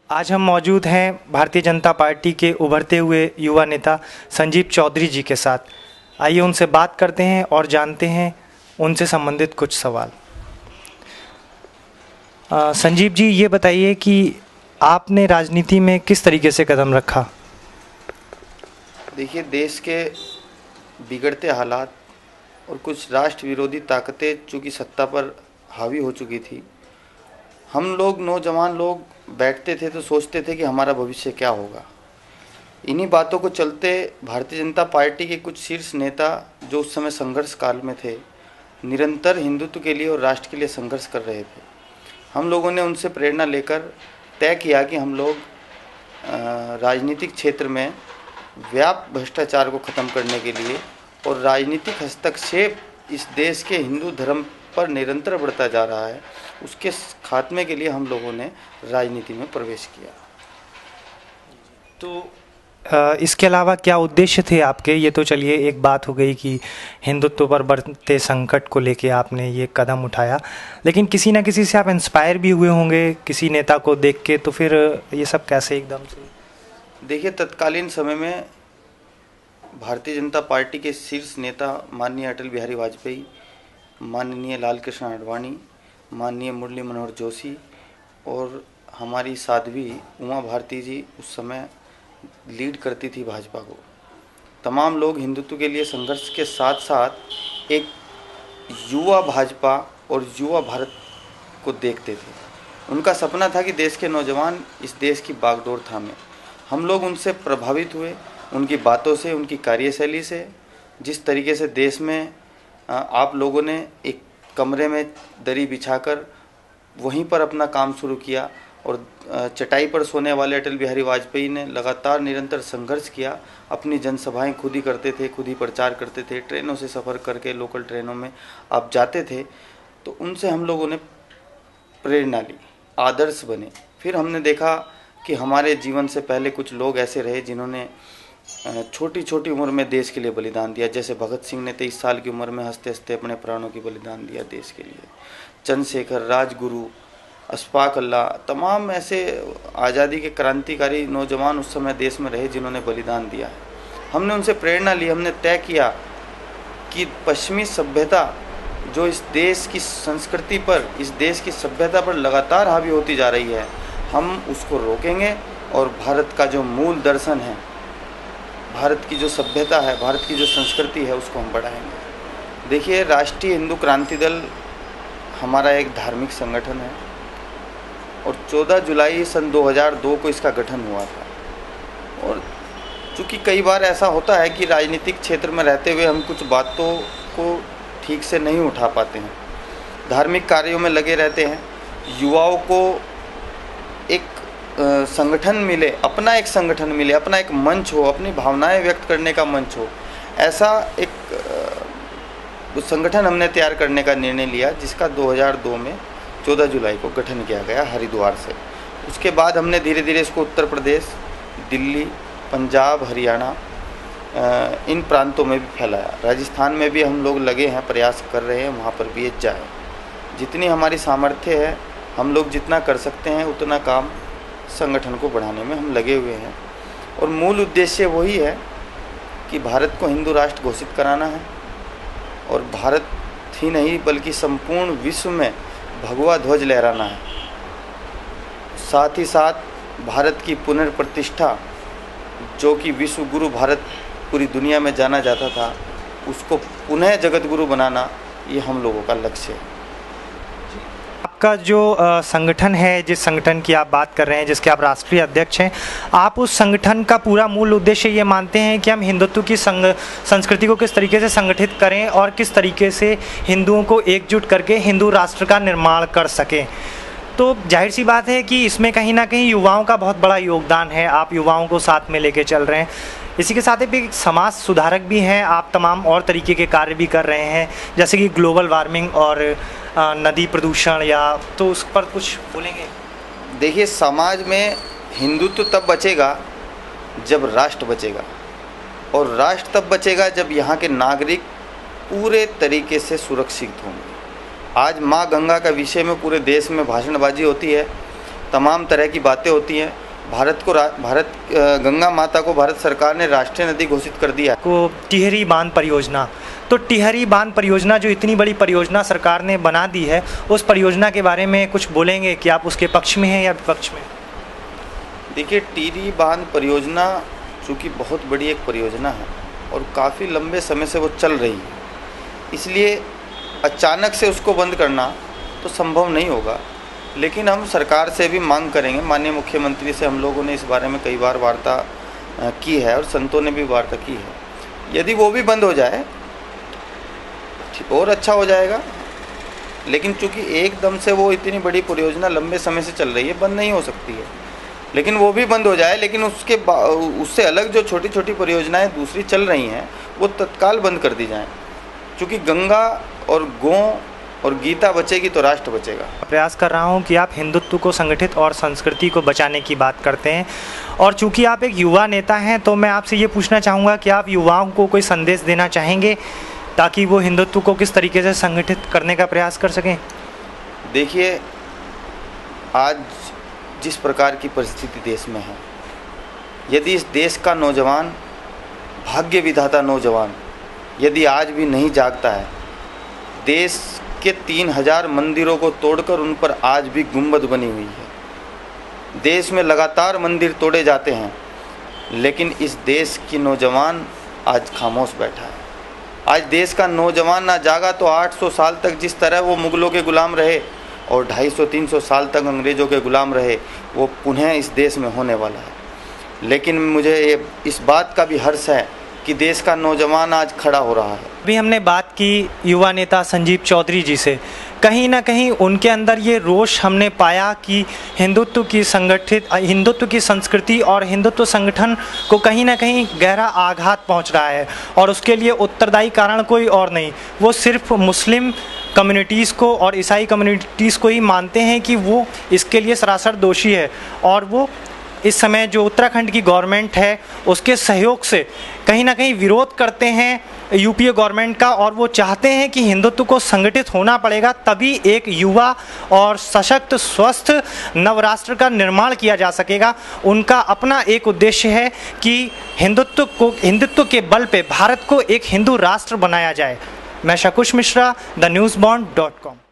आज हम मौजूद हैं भारतीय जनता पार्टी के उभरते हुए युवा नेता संजीव चौधरी जी के साथ। आइए उनसे बात करते हैं और जानते हैं उनसे संबंधित कुछ सवाल। संजीव जी, ये बताइए कि आपने राजनीति में किस तरीके से कदम रखा? देखिए, देश के बिगड़ते हालात और कुछ राष्ट्र विरोधी ताकतें चूँकि सत्ता पर हावी हो चुकी थी, हम लोग नौजवान लोग बैठते थे तो सोचते थे कि हमारा भविष्य क्या होगा। इन्हीं बातों को चलते भारतीय जनता पार्टी के कुछ शीर्ष नेता जो उस समय संघर्ष काल में थे, निरंतर हिंदुत्व के लिए और राष्ट्र के लिए संघर्ष कर रहे थे। हम लोगों ने उनसे प्रेरणा लेकर तय किया कि हम लोग राजनीतिक क्षेत्र में व्यापक भ्रष्टाचार को ख़त्म करने के लिए और राजनीतिक हस्तक्षेप इस देश के हिंदू धर्म पर निरंतर बढ़ता जा रहा है, उसके खात्मे के लिए हम लोगों ने राजनीति में प्रवेश किया। तो इसके अलावा क्या उद्देश्य थे आपके? ये तो चलिए एक बात हो गई कि हिंदुत्व पर बढ़ते संकट को लेके आपने ये कदम उठाया, लेकिन किसी न किसी से आप इंस्पायर भी हुए होंगे, किसी नेता को देख के, तो फिर ये सब कैसे एकदम से? देखिए, तत्कालीन समय में भारतीय जनता पार्टी के शीर्ष नेता माननीय अटल बिहारी वाजपेयी, माननीय लाल कृष्ण आडवाणी, माननीय मुरली मनोहर जोशी और हमारी साध्वी उमा भारती जी उस समय लीड करती थी भाजपा को। तमाम लोग हिंदुत्व के लिए संघर्ष के साथ साथ एक युवा भाजपा और युवा भारत को देखते थे। उनका सपना था कि देश के नौजवान इस देश की बागडोर थामे। हम लोग उनसे प्रभावित हुए, उनकी बातों से, उनकी कार्यशैली से। जिस तरीके से देश में आप लोगों ने एक कमरे में दरी बिछाकर वहीं पर अपना काम शुरू किया और चटाई पर सोने वाले अटल बिहारी वाजपेयी ने लगातार निरंतर संघर्ष किया। अपनी जनसभाएं खुद ही करते थे, खुद ही प्रचार करते थे, ट्रेनों से सफ़र करके लोकल ट्रेनों में आप जाते थे। तो उनसे हम लोगों ने प्रेरणा ली, आदर्श बने। फिर हमने देखा कि हमारे जीवन से पहले कुछ लोग ऐसे रहे जिन्होंने छोटी छोटी उम्र में देश के लिए बलिदान दिया। जैसे भगत सिंह ने 23 साल की उम्र में हंसते हंसते अपने प्राणों की बलिदान दिया देश के लिए। चंद्रशेखर, राजगुरु, अशफाक अल्लाह, तमाम ऐसे आज़ादी के क्रांतिकारी नौजवान उस समय देश में रहे जिन्होंने बलिदान दिया है। हमने उनसे प्रेरणा ली। हमने तय किया कि पश्चिमी सभ्यता जो इस देश की संस्कृति पर, इस देश की सभ्यता पर लगातार हावी होती जा रही है, हम उसको रोकेंगे और भारत का जो मूल दर्शन है, भारत की जो सभ्यता है, भारत की जो संस्कृति है, उसको हम बढ़ाएंगे। देखिए, राष्ट्रीय हिंदू क्रांति दल हमारा एक धार्मिक संगठन है और 14 जुलाई सन 2002 को इसका गठन हुआ था। और चूँकि कई बार ऐसा होता है कि राजनीतिक क्षेत्र में रहते हुए हम कुछ बातों को ठीक से नहीं उठा पाते हैं, धार्मिक कार्यों में लगे रहते हैं। युवाओं को एक संगठन मिले, अपना एक संगठन मिले, अपना एक मंच हो, अपनी भावनाएं व्यक्त करने का मंच हो, ऐसा एक संगठन हमने तैयार करने का निर्णय लिया, जिसका 2002 में 14 जुलाई को गठन किया गया हरिद्वार से। उसके बाद हमने धीरे धीरे इसको उत्तर प्रदेश, दिल्ली, पंजाब, हरियाणा, इन प्रांतों में भी फैलाया। राजस्थान में भी हम लोग लगे हैं, प्रयास कर रहे हैं, वहाँ पर भी ये जाए। जितनी हमारी सामर्थ्य है, हम लोग जितना कर सकते हैं उतना काम संगठन को बढ़ाने में हम लगे हुए हैं। और मूल उद्देश्य वही है कि भारत को हिंदू राष्ट्र घोषित कराना है और भारत ही नहीं बल्कि संपूर्ण विश्व में भगवा ध्वज लहराना है। साथ ही साथ भारत की पुनर्प्रतिष्ठा, जो कि विश्व गुरु भारत पूरी दुनिया में जाना जाता था, उसको पुनः जगत गुरु बनाना, ये हम लोगों का लक्ष्य है। आपका जो संगठन है, जिस संगठन की आप बात कर रहे हैं, जिसके आप राष्ट्रीय अध्यक्ष हैं, आप उस संगठन का पूरा मूल उद्देश्य ये मानते हैं कि हम हिंदुत्व की संस्कृति को किस तरीके से संगठित करें और किस तरीके से हिंदुओं को एकजुट करके हिंदू राष्ट्र का निर्माण कर सकें? तो जाहिर सी बात है कि इसमें कहीं ना कहीं युवाओं का बहुत बड़ा योगदान है। आप युवाओं को साथ में लेके चल रहे हैं। इसी के साथ ही भी समाज सुधारक भी हैं आप, तमाम और तरीके के कार्य भी कर रहे हैं, जैसे कि ग्लोबल वार्मिंग और नदी प्रदूषण, या तो उस पर कुछ बोलेंगे? देखिए, समाज में हिंदुत्व तब बचेगा जब राष्ट्र बचेगा, और राष्ट्र तब बचेगा जब यहाँ के नागरिक पूरे तरीके से सुरक्षित होंगे। आज माँ गंगा का विषय में पूरे देश में भाषणबाजी होती है, तमाम तरह की बातें होती हैं। गंगा माता को भारत सरकार ने राष्ट्रीय नदी घोषित कर दिया है। को टिहरी बांध परियोजना, तो टिहरी बांध परियोजना जो इतनी बड़ी परियोजना सरकार ने बना दी है, उस परियोजना के बारे में कुछ बोलेंगे कि आप उसके पक्ष में हैं या विपक्ष में? देखिए, टिहरी बांध परियोजना चूँकि बहुत बड़ी एक परियोजना है और काफ़ी लंबे समय से वो चल रही है, इसलिए अचानक से उसको बंद करना तो संभव नहीं होगा। लेकिन हम सरकार से भी मांग करेंगे, माननीय मुख्यमंत्री से हम लोगों ने इस बारे में कई बार वार्ता की है और संतों ने भी वार्ता की है। यदि वो भी बंद हो जाए और अच्छा हो जाएगा, लेकिन चूँकि एकदम से वो इतनी बड़ी परियोजना लंबे समय से चल रही है, बंद नहीं हो सकती है। लेकिन वो भी बंद हो जाए, लेकिन उससे अलग जो छोटी छोटी परियोजनाएं दूसरी चल रही हैं वो तत्काल बंद कर दी जाएं। चूँकि गंगा और गौ और गीता बचेगी तो राष्ट्र बचेगा। प्रयास कर रहा हूं कि आप हिंदुत्व को संगठित और संस्कृति को बचाने की बात करते हैं, और चूंकि आप एक युवा नेता हैं तो मैं आपसे ये पूछना चाहूँगा कि आप युवाओं को कोई संदेश देना चाहेंगे ताकि वो हिंदुत्व को किस तरीके से संगठित करने का प्रयास कर सकें? देखिए, आज जिस प्रकार की परिस्थिति देश में है, यदि इस देश का नौजवान, भाग्य विधाता नौजवान यदि आज भी नहीं जागता है, देश के 3000 मंदिरों को तोड़कर उन पर आज भी गुंबद बनी हुई है। देश में लगातार मंदिर तोड़े जाते हैं, लेकिन इस देश की नौजवान आज खामोश बैठा है। आज देश का नौजवान ना जागा तो 800 साल तक जिस तरह वो मुगलों के गुलाम रहे और 250-300 साल तक अंग्रेज़ों के गुलाम रहे, वो पुनः इस देश में होने वाला है। लेकिन मुझे इस बात का भी हर्ष है कि देश का नौजवान आज खड़ा हो रहा है। अभी हमने बात की युवा नेता संजीव चौधरी जी से, कहीं ना कहीं उनके अंदर ये रोष हमने पाया कि हिंदुत्व की संस्कृति और हिंदुत्व संगठन को कहीं ना कहीं गहरा आघात पहुंच रहा है, और उसके लिए उत्तरदायी कारण कोई और नहीं, वो सिर्फ मुस्लिम कम्युनिटीज़ को और ईसाई कम्युनिटीज़ को ही मानते हैं कि वो इसके लिए सरासर दोषी है। और वो इस समय जो उत्तराखंड की गवर्नमेंट है उसके सहयोग से कहीं ना कहीं विरोध करते हैं यूपीए गवर्नमेंट का, और वो चाहते हैं कि हिंदुत्व को संगठित होना पड़ेगा, तभी एक युवा और सशक्त स्वस्थ नवराष्ट्र का निर्माण किया जा सकेगा। उनका अपना एक उद्देश्य है कि हिंदुत्व के बल पे भारत को एक हिंदू राष्ट्र बनाया जाए। मैं शकुश मिश्रा, द न्यूज़बॉन्ड.com।